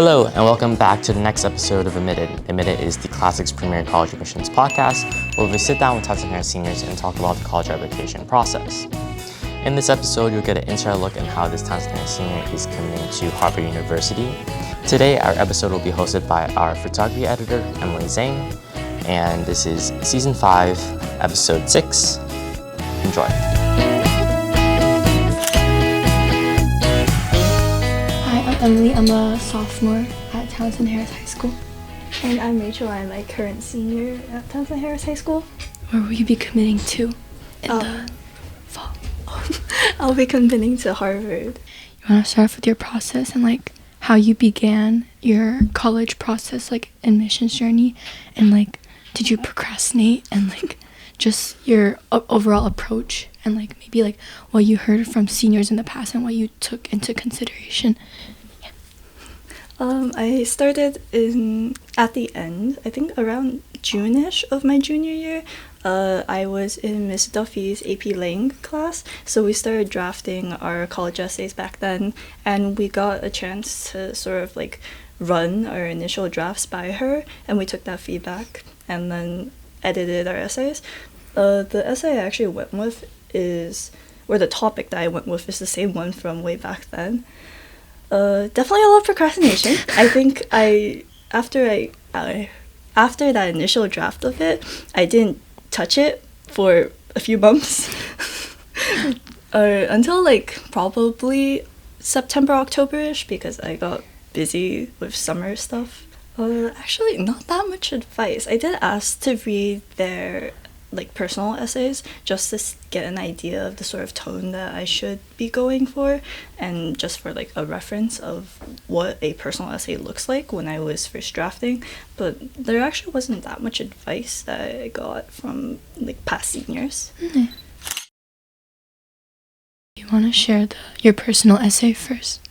Hello, and welcome back to the next episode of Admitted. Admitted is the Classics Premier College Admissions podcast, where we sit down with Townsend Harris seniors and talk about the college application process. In this episode, you'll get an inside look at how this Townsend Harris senior is committing to Harvard University. Today, our episode will be hosted by our photography editor, Emily Zheng, and this is Season 5, Episode 6. Enjoy. Emily, I'm a sophomore at Townsend Harris High School. And I'm Rachel, I'm a current senior at Townsend Harris High School. Where will you be committing to in the fall? I'll be committing to Harvard. You want to start off with your process and how you began your college process, admissions journey, and did you procrastinate and just your overall approach and maybe what you heard from seniors in the past and what you took into consideration? I started at the end, I think around June-ish of my junior year. I was in Miss Duffy's AP Lang class, so we started drafting our college essays back then, and we got a chance to sort of run our initial drafts by her, and we took that feedback and then edited our essays. The essay I actually went with the topic that I went with is the same one from way back then. Definitely a lot of procrastination. I think after that initial draft of it, I didn't touch it for a few months until probably September, October-ish, because I got busy with summer stuff. Actually, not that much advice. I did ask to read their personal essays just to get an idea of the sort of tone that I should be going for, and just for a reference of what a personal essay looks like when I was first drafting. But there actually wasn't that much advice that I got from past seniors. Mm-hmm. You want to share your personal essay first?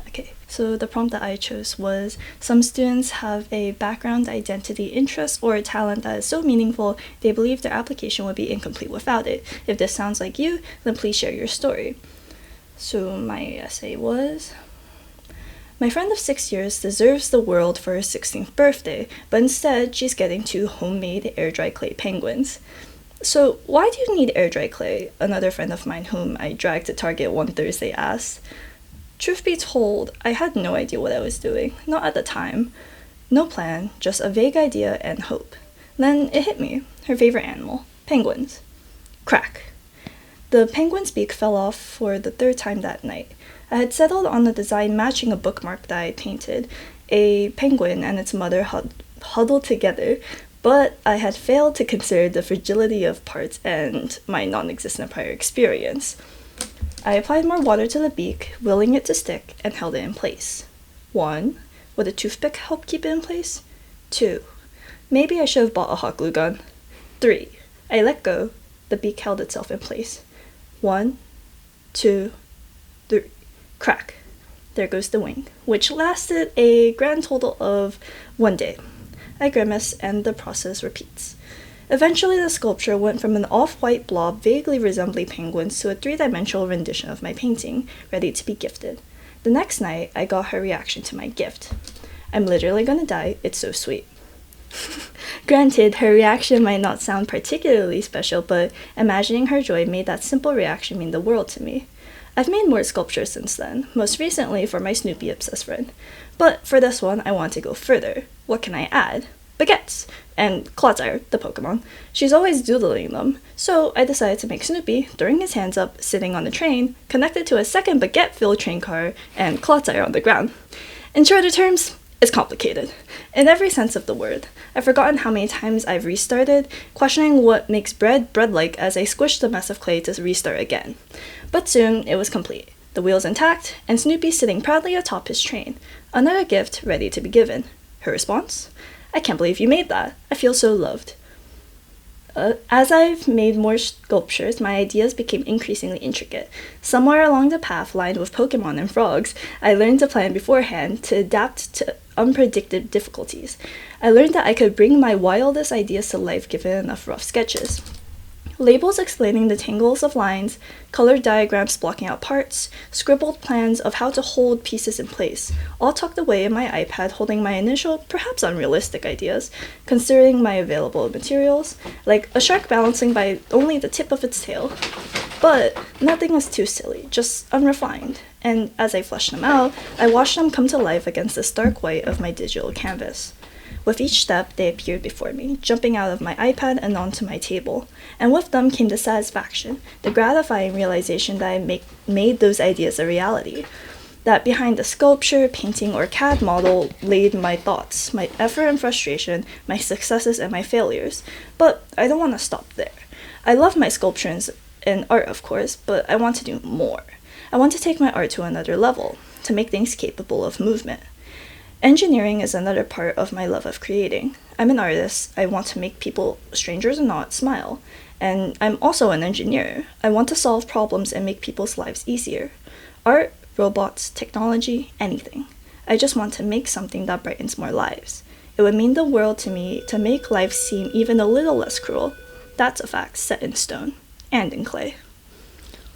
Okay, so the prompt that I chose was, some students have a background, identity, interest, or a talent that is so meaningful they believe their application would be incomplete without it. If this sounds like you, then please share your story. So my essay was, my friend of 6 years deserves the world for her 16th birthday, but instead she's getting 2 homemade air-dry clay penguins. So why do you need air-dry clay? Another friend of mine whom I dragged to Target one Thursday asked. Truth be told, I had no idea what I was doing, not at the time. No plan, just a vague idea and hope. Then it hit me, her favorite animal, penguins. Crack. The penguin's beak fell off for the 3rd time that night. I had settled on a design matching a bookmark that I painted, a penguin and its mother huddled together, but I had failed to consider the fragility of parts and my non-existent prior experience. I applied more water to the beak, willing it to stick, and held it in place. 1. Would a toothpick help keep it in place? 2. Maybe I should have bought a hot glue gun. 3. I let go. The beak held itself in place. 1, 2, 3. Crack. There goes the wing, which lasted a grand total of 1 day. I grimace, and the process repeats. Eventually, the sculpture went from an off-white blob vaguely resembling penguins to a 3-dimensional rendition of my painting, ready to be gifted. The next night, I got her reaction to my gift. I'm literally gonna die, it's so sweet. Granted, her reaction might not sound particularly special, but imagining her joy made that simple reaction mean the world to me. I've made more sculptures since then, most recently for my Snoopy-obsessed friend. But for this one, I want to go further. What can I add? Baguettes, and Clodsire, the Pokemon. She's always doodling them, so I decided to make Snoopy, throwing his hands up, sitting on the train, connected to a second baguette-filled train car, and Clodsire on the ground. In shorter terms, it's complicated. In every sense of the word. I've forgotten how many times I've restarted, questioning what makes bread bread-like as I squished the mess of clay to restart again. But soon, it was complete. The wheels intact, and Snoopy sitting proudly atop his train. Another gift ready to be given. Her response? I can't believe you made that. I feel so loved. As I've made more sculptures, my ideas became increasingly intricate. Somewhere along the path lined with Pokemon and frogs, I learned to plan beforehand to adapt to unpredicted difficulties. I learned that I could bring my wildest ideas to life given enough rough sketches. Labels explaining the tangles of lines, colored diagrams blocking out parts, scribbled plans of how to hold pieces in place, all tucked away in my iPad holding my initial, perhaps unrealistic ideas, considering my available materials, like a shark balancing by only the tip of its tail. But nothing is too silly, just unrefined, and as I fleshed them out, I watched them come to life against the stark white of my digital canvas. With each step, they appeared before me, jumping out of my iPad and onto my table. And with them came the satisfaction, the gratifying realization that I made those ideas a reality. That behind the sculpture, painting, or CAD model laid my thoughts, my effort and frustration, my successes and my failures. But I don't want to stop there. I love my sculptures and art, of course, but I want to do more. I want to take my art to another level, to make things capable of movement. Engineering is another part of my love of creating. I'm an artist. I want to make people, strangers or not, smile. And I'm also an engineer. I want to solve problems and make people's lives easier. Art, robots, technology, anything. I just want to make something that brightens more lives. It would mean the world to me to make life seem even a little less cruel. That's a fact set in stone. And in clay.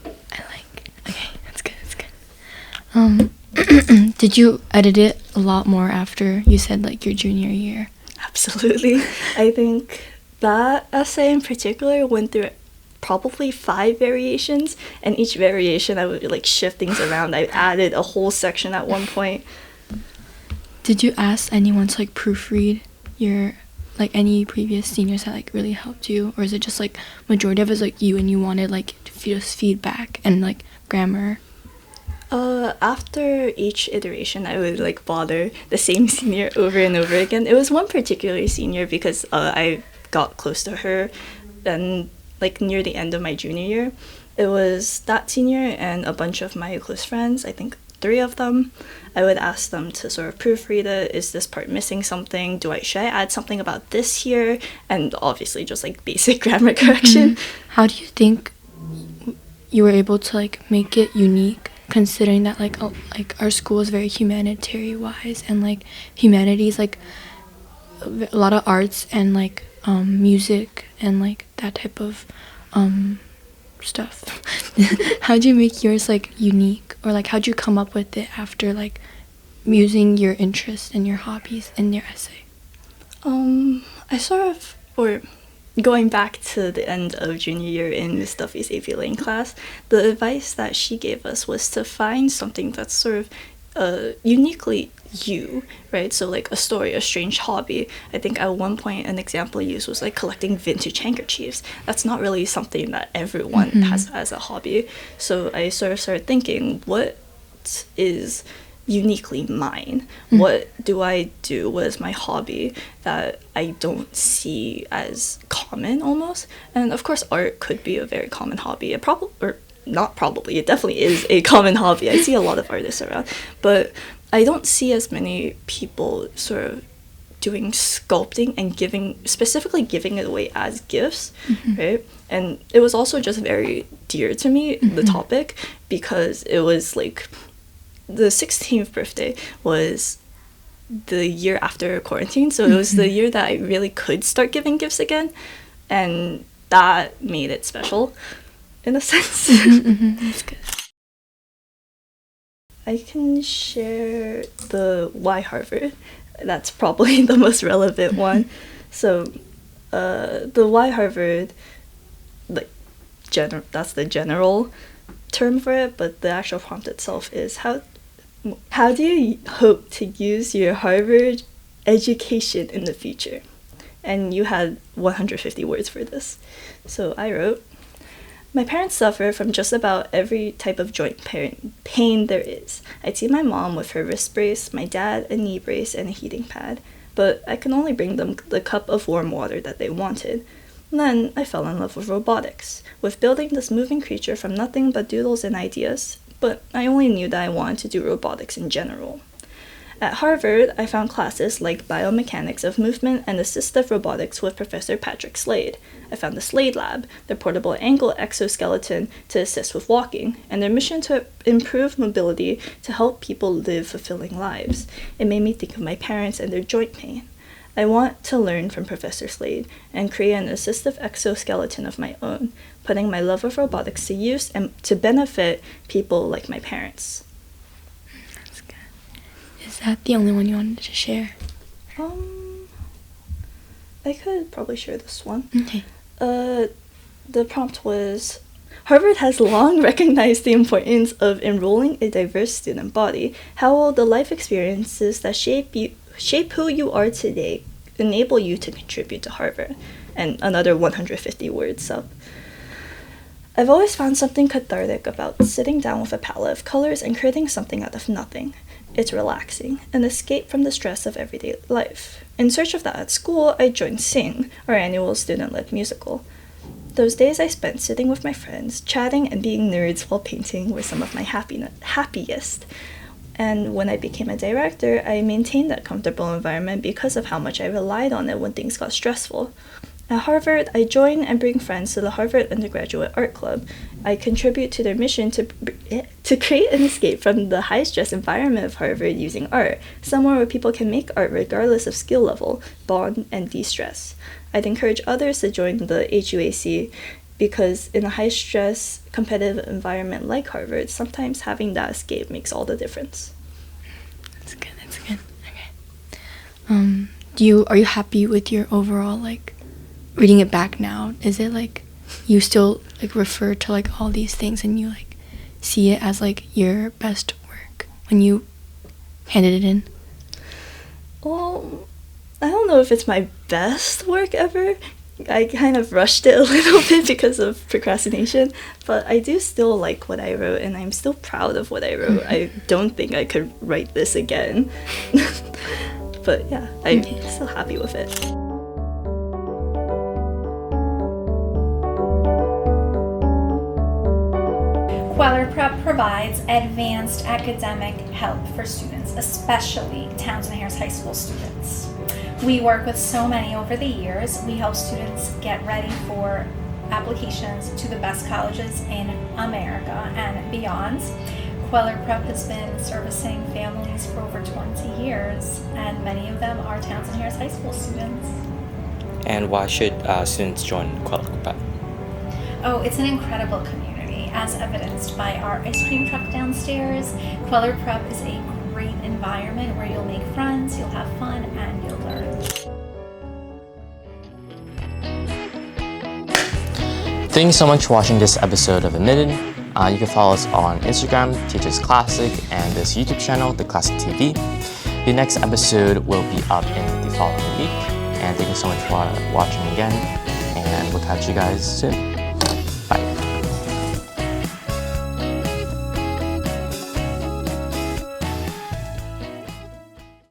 Okay, that's good. Did you edit it a lot more after you said like your junior year? Absolutely. I think that essay in particular went through probably 5 variations, and each variation I would like shift things around. I added a whole section at one point. Did you ask anyone to like proofread your like any previous seniors that like really helped you, or is it just like majority of it is like you and you wanted like just feedback and like grammar? After each iteration, I would like bother the same senior over and over again. It was one particular senior because I got close to her, and like near the end of my junior year, it was that senior and a bunch of my close friends. I think 3 of them. I would ask them to sort of proofread it. Is this part missing something? Should I add something about this here? And obviously just like basic grammar correction. How do you think you were able to like make it unique, considering that like our school is very humanitarian wise, and like humanities, like a lot of arts and like music and like that type of stuff. How'd you make yours like unique, or like how'd you come up with it after like using your interests and your hobbies in your essay? I sort of, or going back to the end of junior year in Miss Duffy's AP Lane class, the advice that she gave us was to find something that's sort of uniquely you, right? So like a story, a strange hobby. I think at one point an example used was like collecting vintage handkerchiefs. That's not really something that everyone has as a hobby. So I sort of started thinking, what is uniquely mine? What do I do? What is my hobby that I don't see as common almost? And of course art could be a very common hobby. It definitely is a common hobby. I see a lot of artists around, but I don't see as many people sort of doing sculpting and specifically giving it away as gifts, right? And it was also just very dear to me, the topic, because it was like the 16th birthday was the year after quarantine, so it was the year that I really could start giving gifts again, and that made it special in a sense. That's good. I can share the why Harvard. That's probably the most relevant one. So the why Harvard, like that's the general term for it, but the actual prompt itself is how do you hope to use your Harvard education in the future? And you had 150 words for this. So I wrote, my parents suffer from just about every type of joint pain there is. I'd see my mom with her wrist brace, my dad a knee brace and a heating pad, but I could only bring them the cup of warm water that they wanted. Then I fell in love with robotics, with building this moving creature from nothing but doodles and ideas, but I only knew that I wanted to do robotics in general. At Harvard, I found classes like biomechanics of movement and assistive robotics with Professor Patrick Slade. I found the Slade Lab, their portable ankle exoskeleton to assist with walking, and their mission to improve mobility to help people live fulfilling lives. It made me think of my parents and their joint pain. I want to learn from Professor Slade and create an assistive exoskeleton of my own, putting my love of robotics to use and to benefit people like my parents. That's good. Is that the only one you wanted to share? I could probably share this one. Okay. The prompt was, Harvard has long recognized the importance of enrolling a diverse student body. How will the life experiences that shape who you are today enable you to contribute to Harvard? And another 150 words up. I've always found something cathartic about sitting down with a palette of colors and creating something out of nothing. It's relaxing, an escape from the stress of everyday life. In search of that at school, I joined Zheng, our annual student-led musical. Those days I spent sitting with my friends, chatting and being nerds while painting were some of my happiest. And when I became a director, I maintained that comfortable environment because of how much I relied on it when things got stressful. At Harvard, I join and bring friends to the Harvard Undergraduate Art Club. I contribute to their mission to create an escape from the high-stress environment of Harvard using art, somewhere where people can make art regardless of skill level, bond, and de-stress. I'd encourage others to join the HUAC because in a high-stress, competitive environment like Harvard, sometimes having that escape makes all the difference. That's good. Okay. Are you happy with your overall, reading it back now? Is it, you still, refer to, all these things and you, see it as, your best work when you handed it in? Well, I don't know if it's my best work ever. I kind of rushed it a little bit because of procrastination, but I do still like what I wrote, and I'm still proud of what I wrote. I don't think I could write this again. But yeah, I'm still happy with it. Kweller Prep provides advanced academic help for students, especially Townsend Harris High School students. We work with so many over the years. We help students get ready for applications to the best colleges in America and beyond. Kweller Prep has been servicing families for over 20 years, and many of them are Townsend Harris High School students. And why should students join Kweller Prep? Oh, it's an incredible community, as evidenced by our ice cream truck downstairs. Kweller Prep is a great environment where you'll make friends, you'll have fun, and you'll learn. Thank you so much for watching this episode of Admitted. You can follow us on Instagram, Teachers Classic, and this YouTube channel, The Classic TV. The next episode will be up in the following week. And thank you so much for watching again, and we'll catch you guys soon. Bye.